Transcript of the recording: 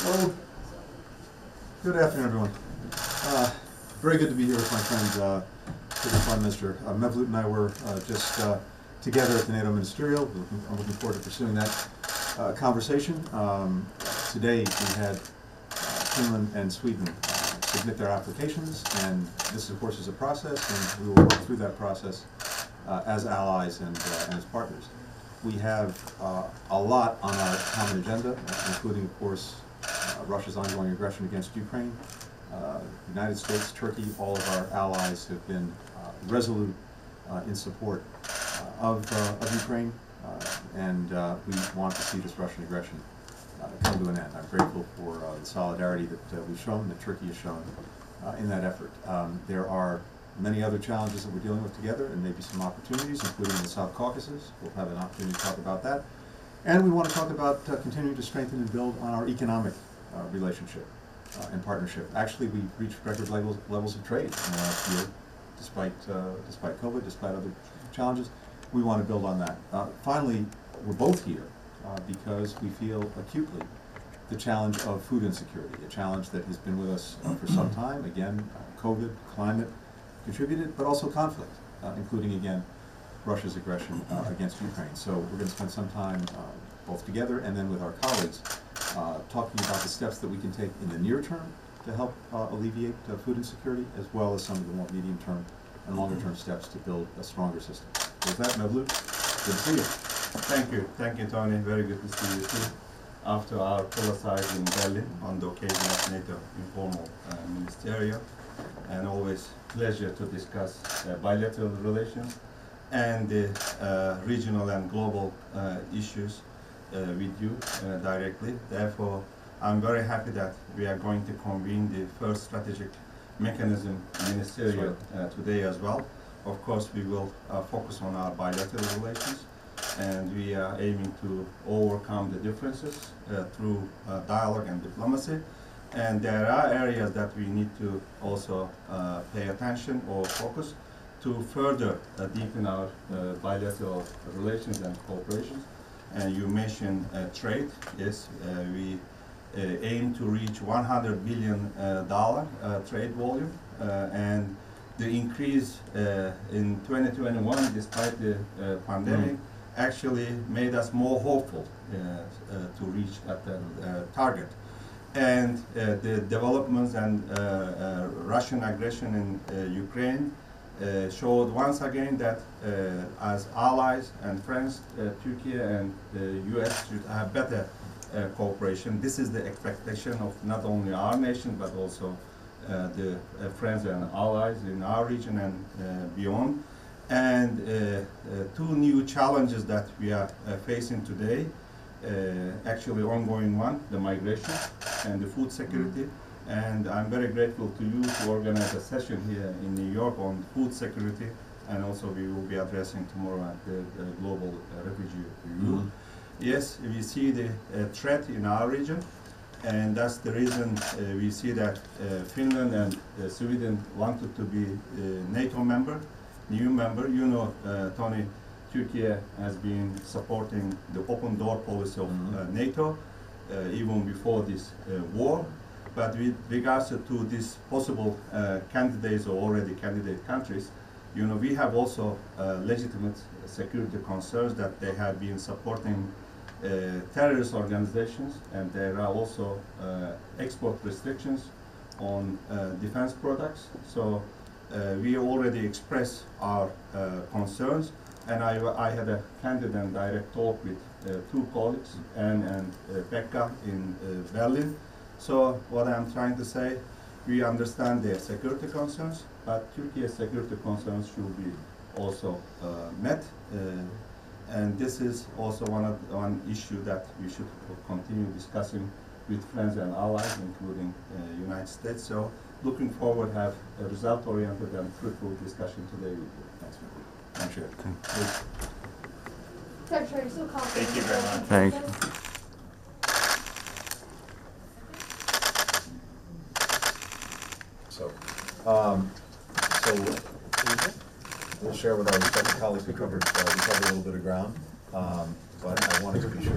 Well, good afternoon, everyone. Very good to be here with my friend, the Prime Minister. Mövlud and I were just together at the NATO Ministerial. I'm looking forward to pursuing that conversation. Today we had Finland and Sweden submit their applications, and this, of course, is a process, and we will work through that process as allies and as partners. We have a lot on our common agenda, including, of course, Russia's ongoing aggression against Ukraine. The United States, Turkey, all of our allies have been resolute in support of Ukraine, and we want to see this Russian aggression come to an end. I'm grateful for the solidarity that we've shown, that Turkey has shown in that effort. There are many other challenges that we're dealing with together, and maybe some opportunities, including the South Caucasus. We'll have an opportunity to talk about that. And we want to talk about continuing to strengthen and build on our economic relationship and partnership. Actually, we've reached record levels of trade in the last year, despite COVID, despite other challenges. We want to build on that. Finally, we're both here because we feel acutely the challenge of food insecurity, a challenge that has been with us for some time. Again, COVID, climate contributed, but also conflict, including, again, Russia's aggression against Ukraine. So we're going to spend some time both together and then with our colleagues talking about the steps that we can take in the near term to help alleviate food insecurity, as well as some of the more medium term and longer term steps to build a stronger system. With that, Mövlud, good to see you. Thank you, Tony. Very good to see you too. After our colloquy in Berlin on the occasion of NATO informal ministerial, and always pleasure to discuss bilateral relations and regional and global issues with you directly. Therefore, I'm very happy that we are going to convene the first strategic mechanism ministerial today as well. Of course, we will focus on our bilateral relations, and we are aiming to overcome the differences through dialogue and diplomacy. And there are areas that we need to also pay attention or focus to further deepen our bilateral relations and cooperations. And you mentioned trade. Yes, we aim to reach $100 billion trade volume, and the increase in 2021, despite the pandemic, actually made us more hopeful to reach that target. And the developments and Russian aggression in Ukraine showed once again that as allies and friends, Turkey and the US should have better cooperation. This is the expectation of not only our nation, but also the friends and allies in our region and beyond. And two new challenges that we are facing today, actually ongoing one, the migration and the food security. And I'm very grateful to you to organize a session here in New York on food security, and also we will be addressing tomorrow at the Global Refugee Review. Yes, we see the threat in our region, and that's the reason we see that Finland and Sweden wanted to be NATO member, new member. You know, Tony, Turkey has been supporting the open door policy of NATO even before this war. But with regards to this possible candidates or already candidate countries, you know, we have also legitimate security concerns that they have been supporting terrorist organizations, and there are also export restrictions on defense products. So we already expressed our concerns, and I had a candid and direct talk with two colleagues, Anne and Pekka, in Berlin. So what I'm trying to say, we understand their security concerns, but Turkey's security concerns should be also met. And this is also one issue that we should continue discussing with friends and allies, including United States. So looking forward to have a result-oriented and fruitful discussion today with you. Thanks, man. Thank you. Secretary, you're so confident. Thank you very much. Thank you. So we'll share with our respective colleagues. We covered a little bit of ground, but I wanted to be sure.